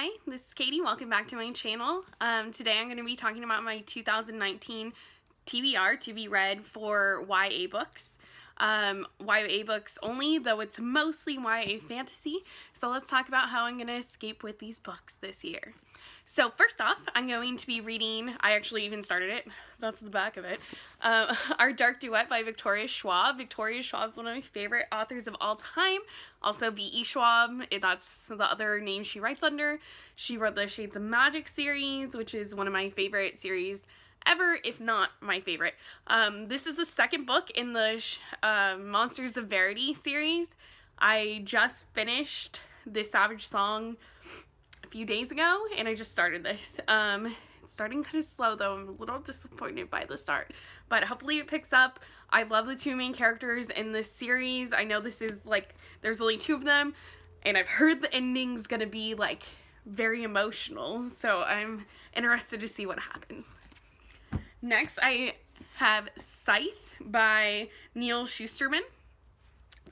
Hi, this is Katie. Welcome back to my channel. Today I'm going to be talking about my 2019 TBR to be read for YA books. YA books only, though it's mostly YA fantasy. So let's talk about how I'm going to escape with these books this year. So first off, I'm going to be reading, I actually even started it, that's the back of it, Our Dark Duet by Victoria Schwab. Victoria Schwab is one of my favorite authors of all time. Also V.E. Schwab, that's the other name she writes under. She wrote the Shades of Magic series, which is one of my favorite series ever, if not my favorite. This is the second book in the Monsters of Verity series. I just finished The Savage Song a few days ago, and I just started this. It's starting kind of slow though. I'm a little disappointed by the start, but hopefully it picks up. I love the two main characters in this series. I know this is like, there's only two of them, and I've heard the ending's gonna be like very emotional, so I'm interested to see what happens. Next, I have Scythe by Neal Shusterman.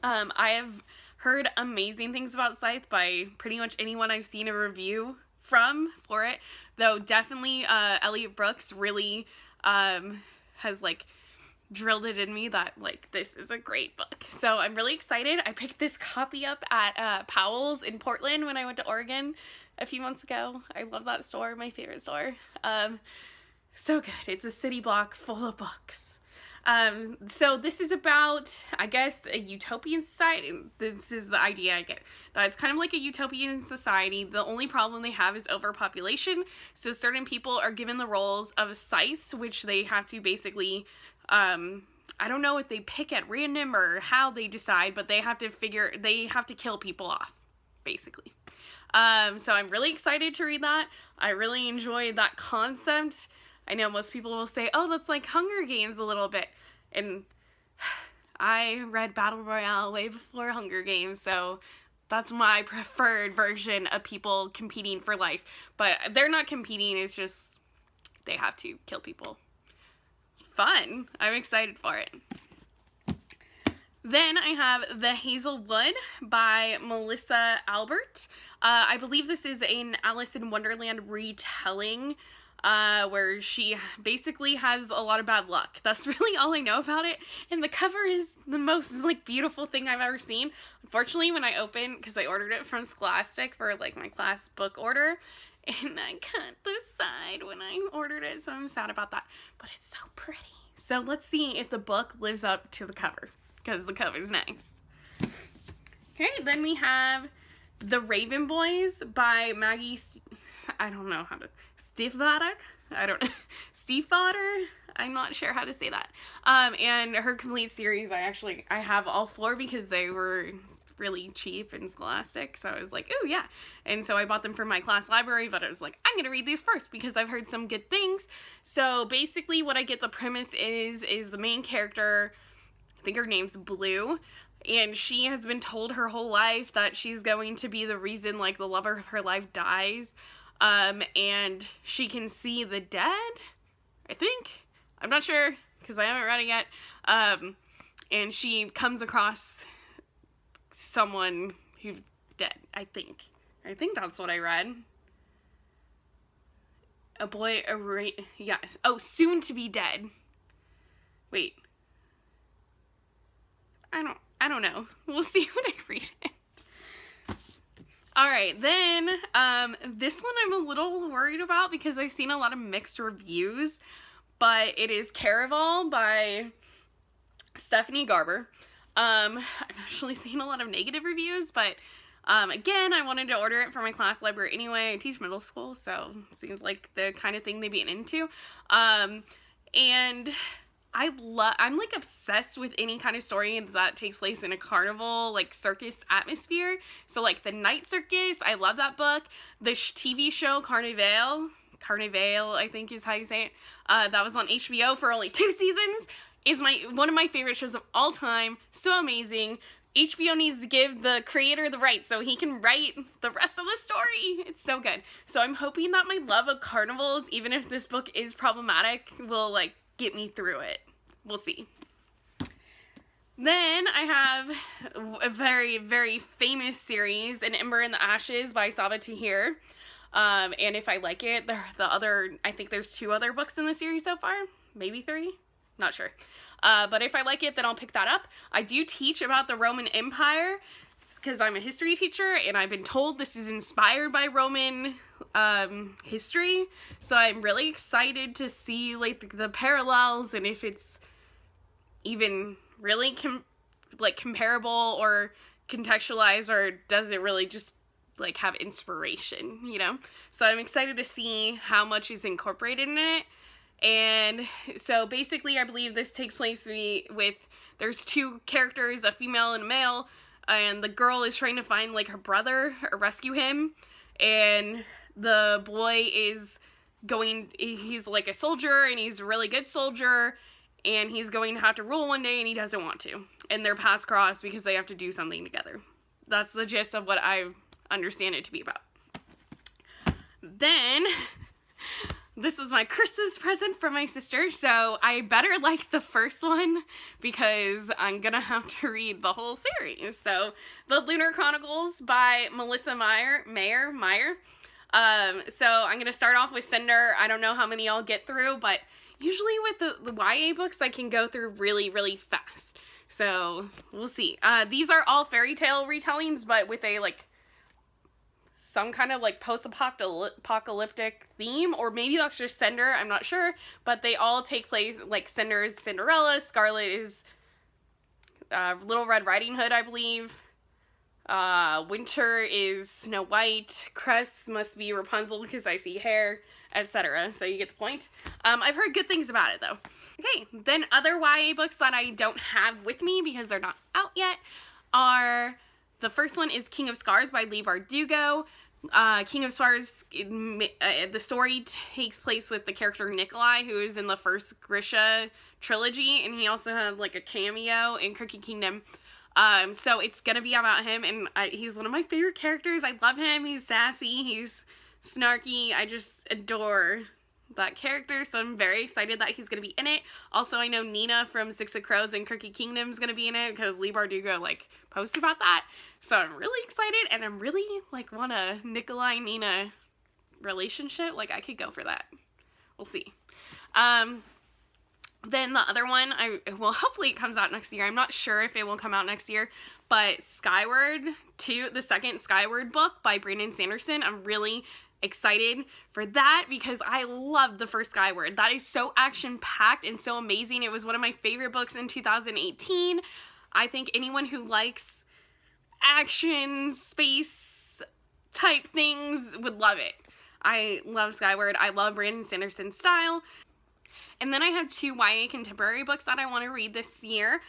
I have heard amazing things about Scythe by pretty much anyone I've seen a review for it, though definitely Elliot Brooks really has like drilled it in me that like this is a great book. So I'm really excited. I picked this copy up at Powell's in Portland when I went to Oregon a few months ago. I love that store, my favorite store. So good. It's a city block full of books. So this is about, I guess, a utopian society. This is the idea I get. That it's kind of like a utopian society. The only problem they have is overpopulation. So certain people are given the roles of scythes, which they have to basically, I don't know if they pick at random or how they decide, but they have to kill people off, basically. So I'm really excited to read that. I really enjoyed that concept. I know most people will say, oh, that's like Hunger Games a little bit. And I read Battle Royale way before Hunger Games, so that's my preferred version of people competing for life. But they're not competing, it's just they have to kill people. Fun. I'm excited for it. Then I have The Hazelwood by Melissa Albert. I believe this is an Alice in Wonderland retelling, where she basically has a lot of bad luck. That's really all I know about it, and the cover is the most like beautiful thing I've ever seen. Unfortunately, when I opened, because I ordered it from Scholastic for like my class book order, and I cut the side when I ordered it, so I'm sad about that, but it's so pretty. So let's see if the book lives up to the cover, because the cover's nice. Okay, then we have The Raven Boys by Maggie, I don't know how to, Stiefvater? I don't know. Stiefvater? I'm not sure how to say that. And her complete series, I have all four because they were really cheap in Scholastic, so I was like, oh yeah. And so I bought them from my class library, but I was like, I'm gonna read these first because I've heard some good things. So basically what I get the premise is the main character, I think her name's Blue, and she has been told her whole life that she's going to be the reason like the lover of her life dies. And she can see the dead, I think. I'm not sure, because I haven't read it yet. And she comes across someone who's dead, I think. I think that's what I read. Yes. Oh, soon to be dead. Wait. I don't know. We'll see when I read it. Alright, then, this one I'm a little worried about because I've seen a lot of mixed reviews, but it is Caraval by Stephanie Garber. I've actually seen a lot of negative reviews, but, again, I wanted to order it for my class library anyway. I teach middle school, so it seems like the kind of thing they'd be into. And I'm like obsessed with any kind of story that takes place in a carnival, like circus atmosphere. So like the Night Circus, I love that book. The TV show Carnival, I think is how you say it. That was on HBO for only 2 seasons. Is one of my favorite shows of all time. So amazing. HBO needs to give the creator the rights so he can write the rest of the story. It's so good. So I'm hoping that my love of carnivals, even if this book is problematic, will like get me through it. We'll see. Then I have a very, very famous series, An Ember in the Ashes by Sabaa Tahir. And if I like it, I think there's 2 other books in the series so far, maybe 3, not sure. But if I like it, then I'll pick that up. I do teach about the Roman Empire because I'm a history teacher, and I've been told this is inspired by Roman history, so I'm really excited to see like the parallels and if it's even really comparable or contextualized, or does it really just like have inspiration, you know? So I'm excited to see how much is incorporated in it. And so basically I believe this takes place with there's 2 characters, a female and a male, and the girl is trying to find like her brother or rescue him, and the boy is he's like a soldier, and he's a really good soldier, and he's going to have to rule one day, and he doesn't want to, and their paths cross because they have to do something together. That's the gist of what I understand it to be about. Then this is my Christmas present from my sister, so I better like the first one because I'm gonna have to read the whole series. So, The Lunar Chronicles by Melissa Meyer. So I'm gonna start off with Cinder. I don't know how many I'll get through, but usually with the YA books, I can go through really, really fast. So, we'll see. These are all fairy tale retellings, but with a, like, some kind of, like, post-apocalyptic theme, or maybe that's just Cinder, I'm not sure, but they all take place, like, Cinder is Cinderella, Scarlet is Little Red Riding Hood, I believe, Winter is Snow White, Cress must be Rapunzel because I see hair, etc. So you get the point. I've heard good things about it, though. Okay, then other YA books that I don't have with me because they're not out yet are, the first one is King of Scars by Leigh Bardugo. King of Scars, the story takes place with the character Nikolai, who is in the first Grisha trilogy, and he also had like a cameo in Cookie Kingdom. So it's gonna be about him, and he's one of my favorite characters. I love him. He's sassy. He's snarky. I just adore that character, so I'm very excited that he's gonna be in it. Also, I know Nina from Six of Crows and Cookie Kingdom is gonna be in it because Leigh Bardugo like posted about that, so I'm really excited, and I'm really like want a Nikolai Nina relationship. Like, I could go for that. We'll see. Then the other one, hopefully it comes out next year. I'm not sure if it will come out next year, but Skyward 2, the second Skyward book by Brandon Sanderson, I'm really excited for that because I loved the first Skyward. That is so action-packed and so amazing. It was one of my favorite books in 2018. I think anyone who likes action, space type things would love it. I love Skyward. I love Brandon Sanderson's style. And then I have 2 YA contemporary books that I want to read this year.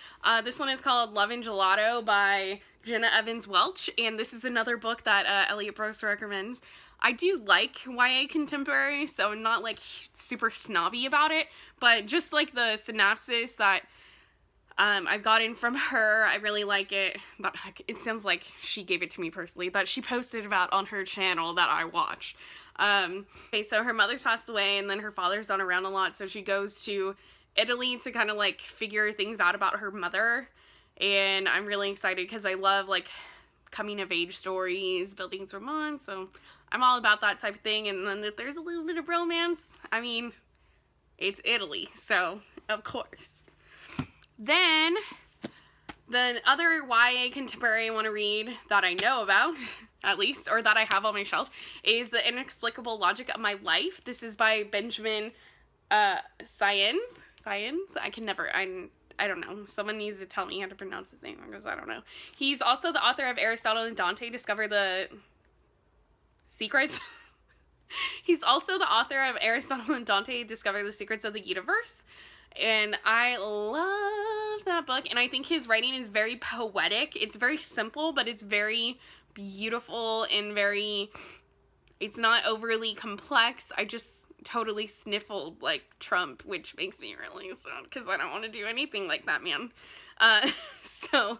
This one is called Love and Gelato by Jenna Evans Welch, and this is another book that Elliot Brooks recommends. I do like YA contemporary, so I'm not like super snobby about it, but just like the synopsis that I've gotten from her, I really like it. It sounds like she gave it to me personally, that she posted about on her channel that I watch. Okay, so her mother's passed away, and then her father's not around a lot, so she goes to Italy to kind of like figure things out about her mother, and I'm really excited because I love like coming of age stories, building romance, so I'm all about that type of thing. And then if there's a little bit of romance, I mean, it's Italy, so of course. Then the other YA contemporary I want to read that I know about, at least, or that I have on my shelf, is The Inexplicable Logic of My Life. This is by Benjamin Sáenz. I don't know. Someone needs to tell me how to pronounce his name because I don't know. He's also the author of Aristotle and Dante Discover the Secrets. He's also the author of Aristotle and Dante Discover the Secrets of the Universe. And I love that book, and I think his writing is very poetic. It's very simple, but it's very beautiful and it's not overly complex. I just totally sniffled like Trump, which makes me really sad because I don't want to do anything like that man. So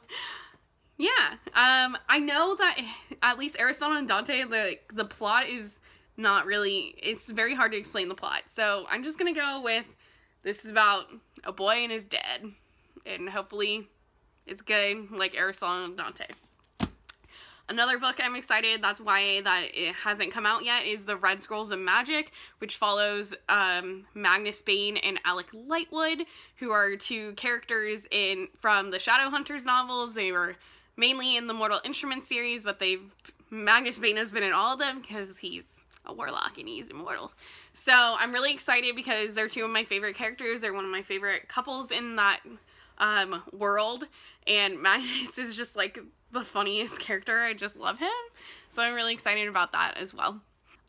yeah, I know that at least Aristotle and Dante, the plot is not really, it's very hard to explain the plot. So I'm just gonna go with, this is about a boy and his dad, and hopefully it's good like Aristotle and Dante. Another book I'm excited, that's YA that it hasn't come out yet, is The Red Scrolls of Magic, which follows Magnus Bane and Alec Lightwood, who are two characters from the Shadowhunters novels. They were mainly in the Mortal Instruments series, but Magnus Bane has been in all of them because he's a warlock and he's immortal. So I'm really excited because they're two of my favorite characters. They're one of my favorite couples in that world, and Magnus is just like the funniest character. I just love him. So I'm really excited about that as well.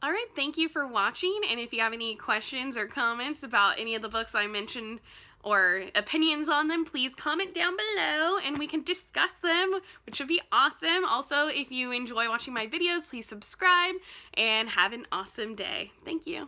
Alright, thank you for watching, and if you have any questions or comments about any of the books I mentioned or opinions on them, please comment down below and we can discuss them, which would be awesome. Also, if you enjoy watching my videos, please subscribe and have an awesome day. Thank you.